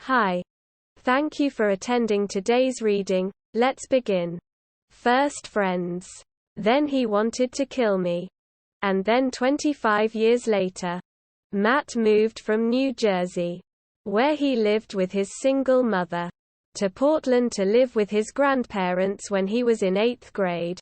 Hi. Thank you for attending today's reading. Let's begin. First friends. Then he wanted to kill me. And then 25 years later. Matt moved from New Jersey, where he lived with his single mother, to Portland to live with his grandparents when he was in 8th grade.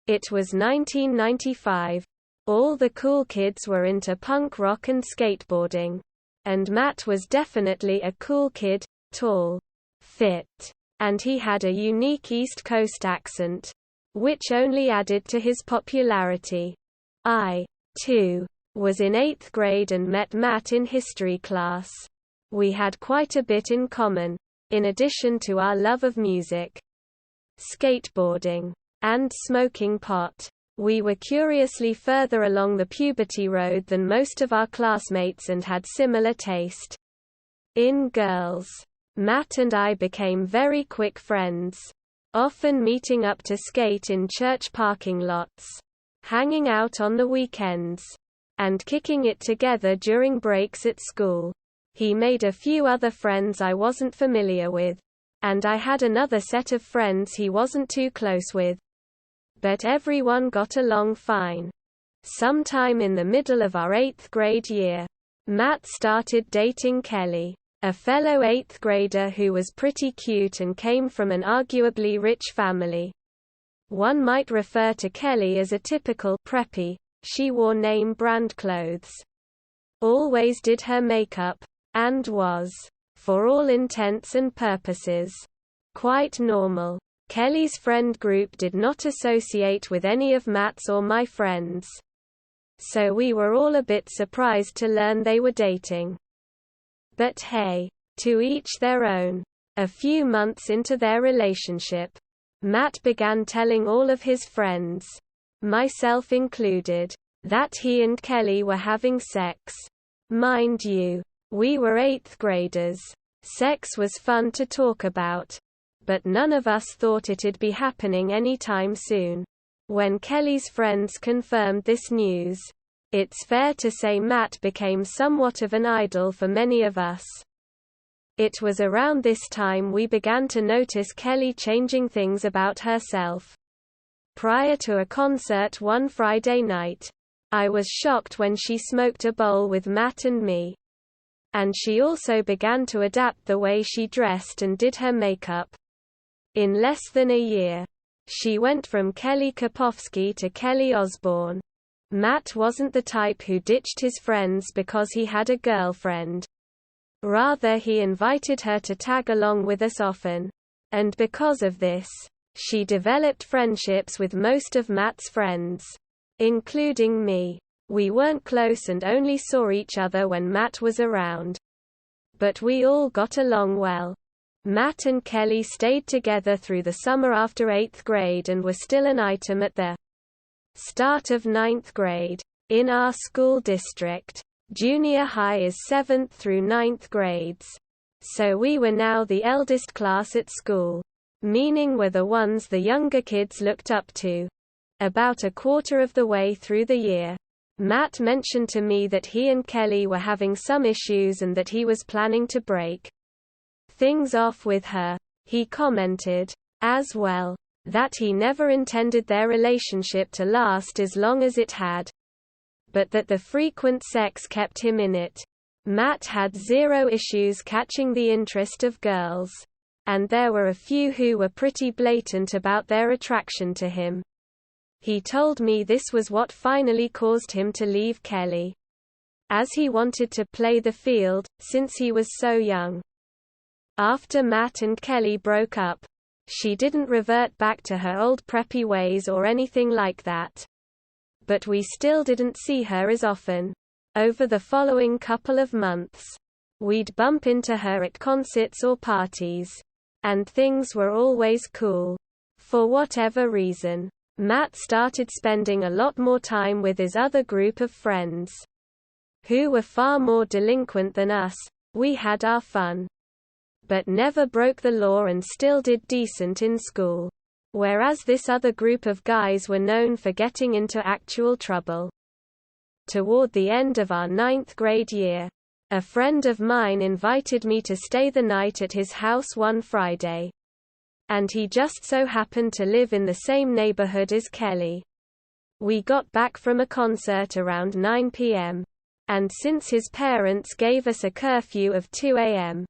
It was 1995. All the cool kids were into punk rock and skateboarding. And Matt was definitely a cool kid, tall, fit, and he had a unique East Coast accent, which only added to his popularity. I, too, was in 8th grade and met Matt in history class. We had quite a bit in common, in addition to our love of music, skateboarding, and smoking pot. We were curiously further along the puberty road than most of our classmates and had similar taste in girls. Matt and I became very quick friends, often meeting up to skate in church parking lots, hanging out on the weekends, and kicking it together during breaks at school. He made a few other friends I wasn't familiar with, and I had another set of friends he wasn't too close with. But everyone got along fine. Sometime in the middle of our 8th grade year, Matt started dating Kelly, a fellow 8th grader who was pretty cute and came from an arguably rich family. One might refer to Kelly as a typical preppy. She wore name brand clothes, always did her makeup, and was, for all intents and purposes, quite normal. Kelly's friend group did not associate with any of Matt's or my friends, so we were all a bit surprised to learn they were dating. But hey, to each their own. A few months into their relationship, Matt began telling all of his friends, myself included, that he and Kelly were having sex. Mind you, we were 8th graders. Sex was fun to talk about, but none of us thought it'd be happening anytime soon. When Kelly's friends confirmed this news, it's fair to say Matt became somewhat of an idol for many of us. It was around this time we began to notice Kelly changing things about herself. Prior to a concert one Friday night, I was shocked when she smoked a bowl with Matt and me. And she also began to adapt the way she dressed and did her makeup. In less than a year, she went from Kelly Kapowski to Kelly Osbourne. Matt wasn't the type who ditched his friends because he had a girlfriend. Rather, he invited her to tag along with us often. And because of this, she developed friendships with most of Matt's friends, including me. We weren't close and only saw each other when Matt was around. But we all got along well. Matt and Kelly stayed together through the summer after 8th grade and were still an item at the start of 9th grade. In our school district, junior high is 7th through 9th grades. So we were now the eldest class at school, meaning we're the ones the younger kids looked up to. About a quarter of the way through the year, Matt mentioned to me that he and Kelly were having some issues and that he was planning to break things off with her. He commented, as well, that he never intended their relationship to last as long as it had, but that the frequent sex kept him in it. Matt had zero issues catching the interest of girls, and there were a few who were pretty blatant about their attraction to him. He told me this was what finally caused him to leave Kelly, as he wanted to play the field, since he was so young. After Matt and Kelly broke up, she didn't revert back to her old preppy ways or anything like that. But we still didn't see her as often. Over the following couple of months, we'd bump into her at concerts or parties, and things were always cool. For whatever reason, Matt started spending a lot more time with his other group of friends, who were far more delinquent than us. We had our fun, but never broke the law and still did decent in school. Whereas this other group of guys were known for getting into actual trouble. Toward the end of our 9th grade year, A friend of mine invited me to stay the night at his house one Friday. And he just so happened to live in the same neighborhood as Kelly. We got back from a concert around 9 p.m. And since his parents gave us a curfew of 2 a.m.,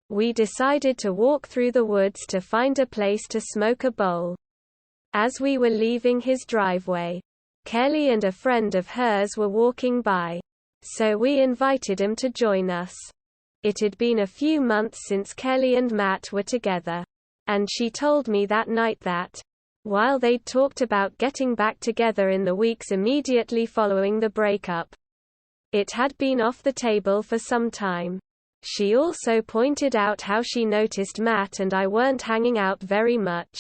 we decided to walk through the woods to find a place to smoke a bowl. As we were leaving his driveway, Kelly and a friend of hers were walking by. So we invited him to join us. It had been a few months since Kelly and Matt were together. And she told me that night that, while they'd talked about getting back together in the weeks immediately following the breakup, it had been off the table for some time. She also pointed out how she noticed Matt and I weren't hanging out very much.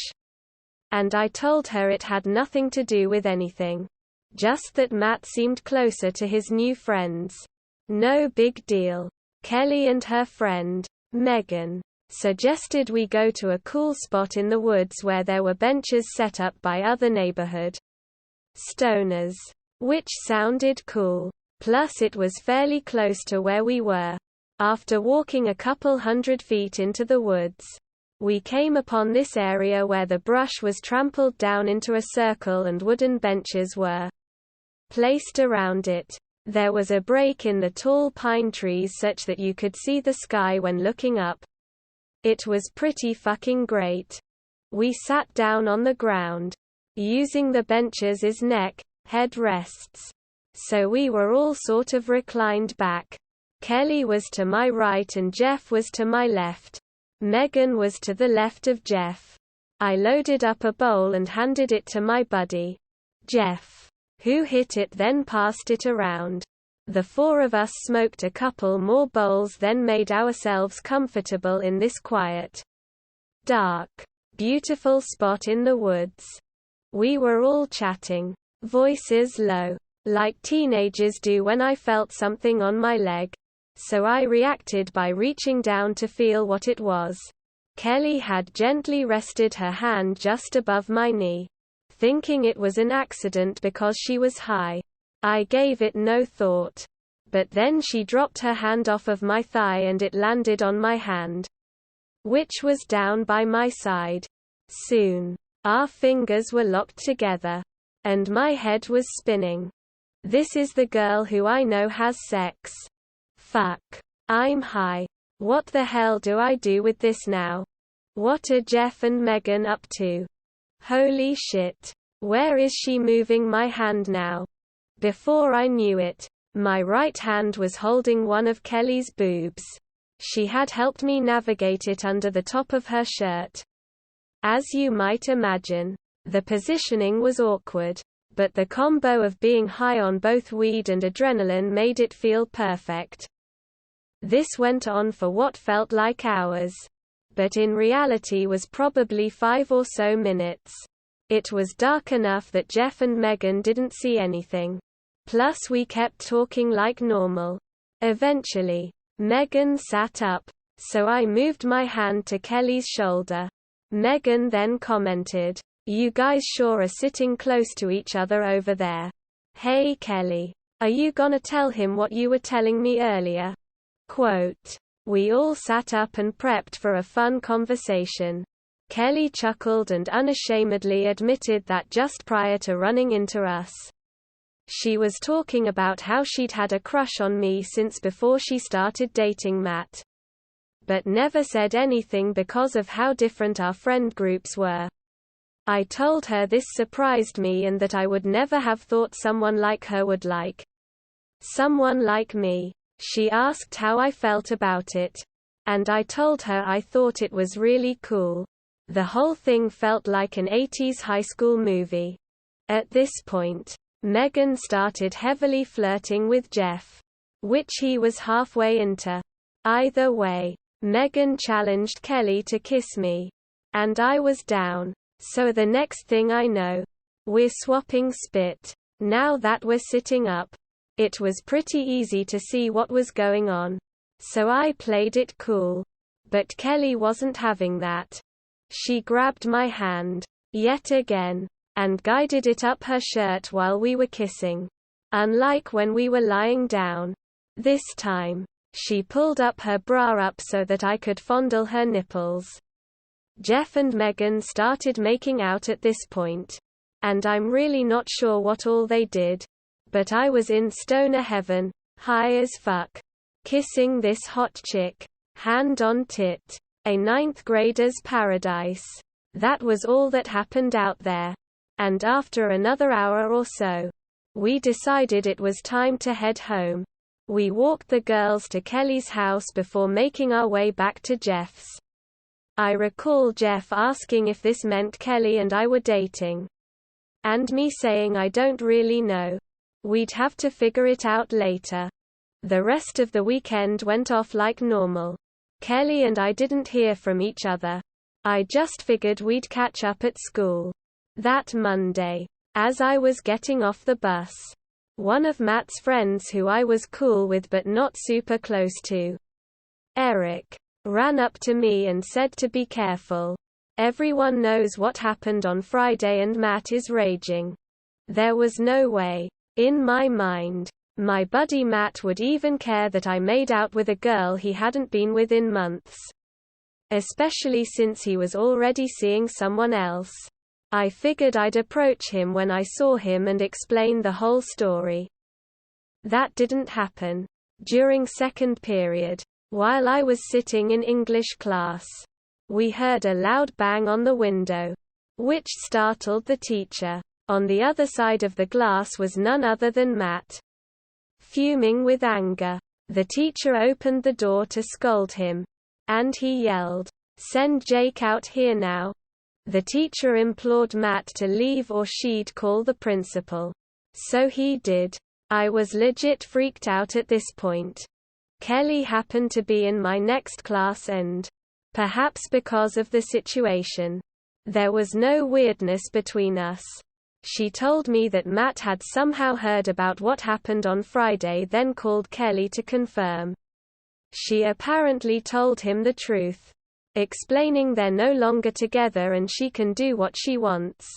And I told her it had nothing to do with anything. Just that Matt seemed closer to his new friends. No big deal. Kelly and her friend, Megan, suggested we go to a cool spot in the woods where there were benches set up by other neighborhood stoners. Which sounded cool. Plus it was fairly close to where we were. After walking a couple hundred feet into the woods, we came upon this area where the brush was trampled down into a circle and wooden benches were placed around it. There was a break in the tall pine trees such that you could see the sky when looking up. It was pretty fucking great. We sat down on the ground, using the benches as head rests. So we were all sort of reclined back. Kelly was to my right and Jeff was to my left. Megan was to the left of Jeff. I loaded up a bowl and handed it to my buddy, Jeff, who hit it then passed it around. The four of us smoked a couple more bowls then made ourselves comfortable in this quiet, dark, beautiful spot in the woods. We were all chatting, voices low, like teenagers do when I felt something on my leg. So I reacted by reaching down to feel what it was. Kelly had gently rested her hand just above my knee. Thinking it was an accident because she was high. I gave it no thought. But then she dropped her hand off of my thigh and it landed on my hand, which was down by my side. Soon, our fingers were locked together. And my head was spinning. This is the girl who I know has sex. Fuck. I'm high. What the hell do I do with this now? What are Jeff and Megan up to? Holy shit. Where is she moving my hand now? Before I knew it, my right hand was holding one of Kelly's boobs. She had helped me navigate it under the top of her shirt. As you might imagine, the positioning was awkward, but the combo of being high on both weed and adrenaline made it feel perfect. This went on for what felt like hours, but in reality was probably 5 or so minutes. It was dark enough that Jeff and Megan didn't see anything. Plus we kept talking like normal. Eventually, Megan sat up, so I moved my hand to Kelly's shoulder. Megan then commented, "You guys sure are sitting close to each other over there. Hey Kelly, are you gonna tell him what you were telling me earlier?" Quote. We all sat up and prepped for a fun conversation. Kelly chuckled and unashamedly admitted that just prior to running into us, she was talking about how she'd had a crush on me since before she started dating Matt. But never said anything because of how different our friend groups were. I told her this surprised me and that I would never have thought someone like her would like someone like me. She asked how I felt about it. And I told her I thought it was really cool. The whole thing felt like an 80s high school movie. At this point, Megan started heavily flirting with Jeff, which he was halfway into. Either way, Megan challenged Kelly to kiss me. And I was down. So the next thing I know, we're swapping spit. Now that we're sitting up, it was pretty easy to see what was going on. So I played it cool. But Kelly wasn't having that. She grabbed my hand, yet again, and guided it up her shirt while we were kissing. Unlike when we were lying down. This time, She pulled up her bra up so that I could fondle her nipples. Jeff and Megan started making out at this point. And I'm really not sure what all they did. But I was in stoner heaven, high as fuck. Kissing this hot chick. Hand on tit. A ninth grader's paradise. That was all that happened out there. And after another hour or so, we decided it was time to head home. We walked the girls to Kelly's house before making our way back to Jeff's. I recall Jeff asking if this meant Kelly and I were dating. And me saying I don't really know. We'd have to figure it out later. The rest of the weekend went off like normal. Kelly and I didn't hear from each other. I just figured we'd catch up at school. That Monday, as I was getting off the bus, one of Matt's friends who I was cool with but not super close to, Eric, ran up to me and said to be careful. Everyone knows what happened on Friday and Matt is raging. There was no way, in my mind, my buddy Matt would even care that I made out with a girl he hadn't been with in months. Especially since he was already seeing someone else. I figured I'd approach him when I saw him and explain the whole story. That didn't happen. During second period, while I was sitting in English class, we heard a loud bang on the window, which startled the teacher. On the other side of the glass was none other than Matt. Fuming with anger, the teacher opened the door to scold him. And he yelled, "Send Jake out here now." The teacher implored Matt to leave or she'd call the principal. So he did. I was legit freaked out at this point. Kelly happened to be in my next class and, perhaps because of the situation, there was no weirdness between us. She told me that Matt had somehow heard about what happened on Friday, then called Kelly to confirm. She apparently told him the truth, explaining they're no longer together and she can do what she wants.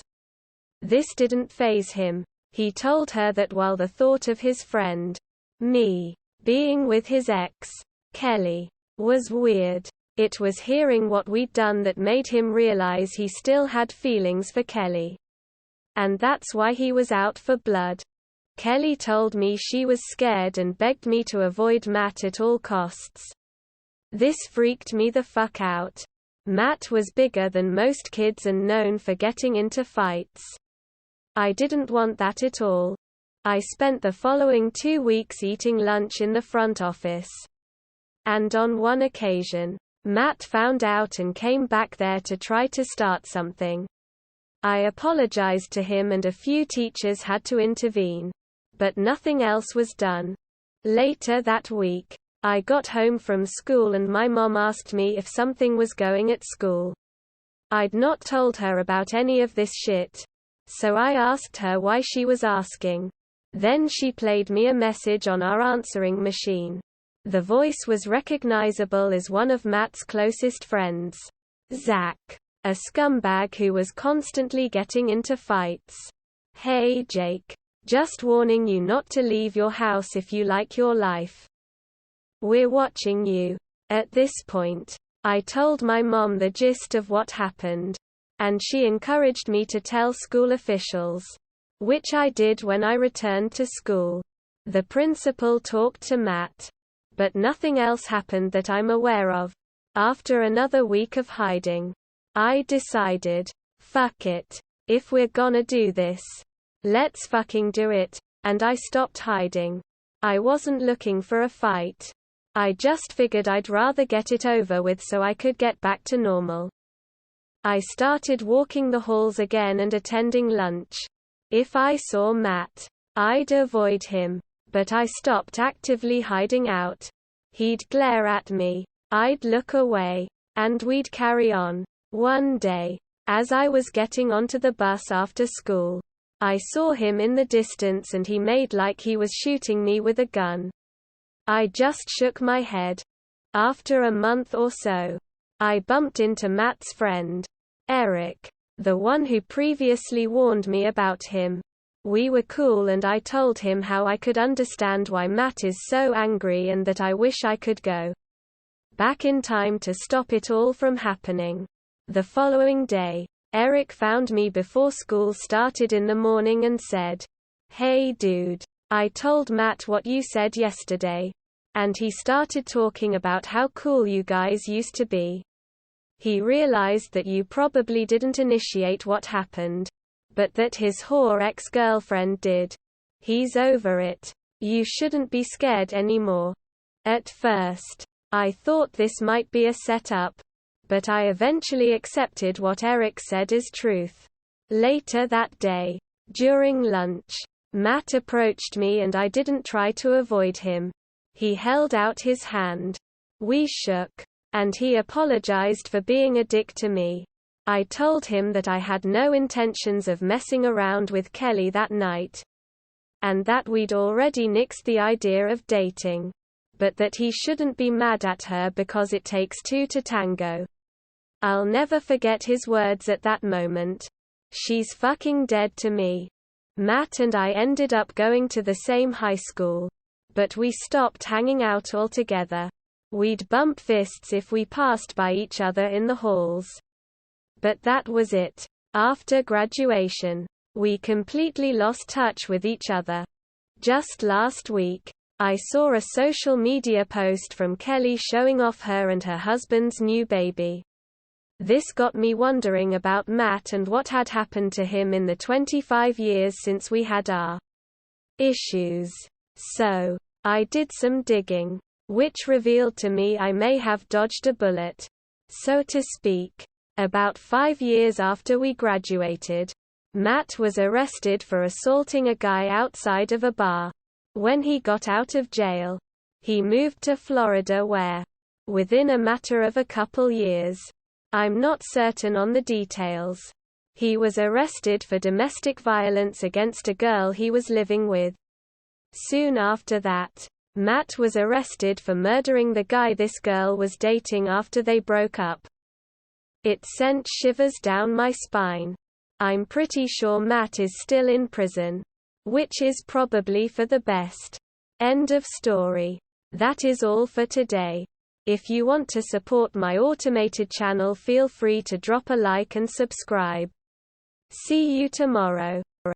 This didn't faze him. He told her that while the thought of his friend, me, being with his ex, Kelly, was weird, it was hearing what we'd done that made him realize he still had feelings for Kelly. And that's why he was out for blood. Kelly told me she was scared and begged me to avoid Matt at all costs. This freaked me the fuck out. Matt was bigger than most kids and known for getting into fights. I didn't want that at all. I spent the following 2 weeks eating lunch in the front office. And on one occasion, Matt found out and came back there to try to start something. I apologized to him and a few teachers had to intervene. But nothing else was done. Later that week, I got home from school and my mom asked me if something was going at school. I'd not told her about any of this shit. So I asked her why she was asking. Then she played me a message on our answering machine. The voice was recognizable as one of Matt's closest friends, Zach, a scumbag who was constantly getting into fights. "Hey Jake. Just warning you not to leave your house if you like your life. We're watching you." At this point, I told my mom the gist of what happened. And she encouraged me to tell school officials. Which I did when I returned to school. The principal talked to Matt. But nothing else happened that I'm aware of. After another week of hiding, I decided, fuck it. If we're gonna do this, let's fucking do it, and I stopped hiding. I wasn't looking for a fight. I just figured I'd rather get it over with so I could get back to normal. I started walking the halls again and attending lunch. If I saw Matt, I'd avoid him, but I stopped actively hiding out. He'd glare at me, I'd look away, and we'd carry on. One day, as I was getting onto the bus after school, I saw him in the distance and he made like he was shooting me with a gun. I just shook my head. After a month or so, I bumped into Matt's friend, Eric, the one who previously warned me about him. We were cool and I told him how I could understand why Matt is so angry and that I wish I could go back in time to stop it all from happening. The following day, Eric found me before school started in the morning and said, "Hey dude, I told Matt what you said yesterday." And he started talking about how cool you guys used to be. He realized that you probably didn't initiate what happened, but that his whore ex-girlfriend did. He's over it. You shouldn't be scared anymore. At first, I thought this might be a setup, but I eventually accepted what Eric said as truth. Later that day, during lunch, Matt approached me and I didn't try to avoid him. He held out his hand. We shook, and he apologized for being a dick to me. I told him that I had no intentions of messing around with Kelly that night, and that we'd already nixed the idea of dating, but that he shouldn't be mad at her because it takes two to tango. I'll never forget his words at that moment. She's fucking dead to me. Matt and I ended up going to the same high school, but we stopped hanging out altogether. We'd bump fists if we passed by each other in the halls. But that was it. After graduation, we completely lost touch with each other. Just last week, I saw a social media post from Kelly showing off her and her husband's new baby. This got me wondering about Matt and what had happened to him in the 25 years since we had our issues. So, I did some digging, which revealed to me I may have dodged a bullet, so to speak. About 5 years after we graduated, Matt was arrested for assaulting a guy outside of a bar. When he got out of jail, he moved to Florida where, within a matter of a couple years, I'm not certain on the details, he was arrested for domestic violence against a girl he was living with. Soon after that, Matt was arrested for murdering the guy this girl was dating after they broke up. It sent shivers down my spine. I'm pretty sure Matt is still in prison, which is probably for the best. End of story. That is all for today. If you want to support my automated channel, feel free to drop a like and subscribe. See you tomorrow.